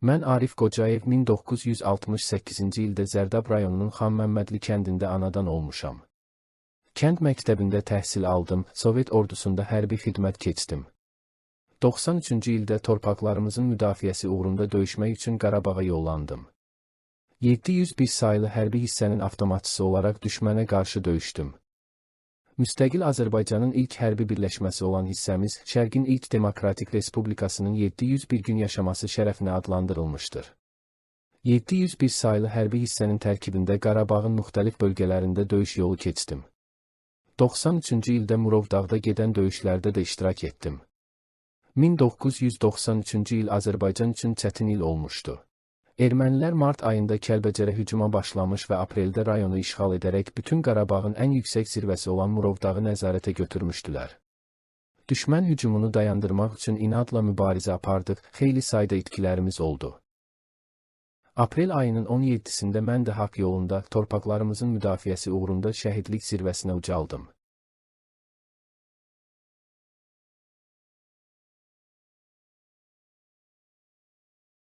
Mən Arif Qocayev 1968-ci ildə Zərdab rayonunun Xanməmmədli kəndində anadan olmuşam. Kənd məktəbində təhsil aldım, Sovet ordusunda hərbi xidmət keçdim. 93-cü ildə torpaqlarımızın müdafiəsi uğrunda döyüşmək üçün Qarabağa yollandım. 701 saylı hərbi hissənin avtomatçısı olaraq düşmənə qarşı döyüşdüm. Müstəqil Azərbaycanın ilk hərbi birləşməsi olan hissəmiz, Şərqin ilk Demokratik Respublikasının 701 gün yaşaması şərəfinə adlandırılmışdır. 701 saylı hərbi hissənin tərkibində Qarabağın müxtəlif bölgələrində döyüş yolu keçdim. 93-cü ildə Murovdağda gedən döyüşlərdə də iştirak etdim. 1993-cü il Azərbaycan üçün çətin il olmuşdu. Ermənilər mart ayında Kəlbəcərə hücuma başlamış və apreldə rayonu işğal edərək bütün Qarabağın ən yüksək zirvəsi olan Murovdağı nəzarətə götürmüşdülər. Düşmən hücumunu dayandırmaq üçün inadla mübarizə apardıq, xeyli sayda itkilərimiz oldu. Aprel ayının 17-sində mən də haqq yolunda torpaqlarımızın müdafiəsi uğrunda şəhidlik zirvəsinə ucaldım.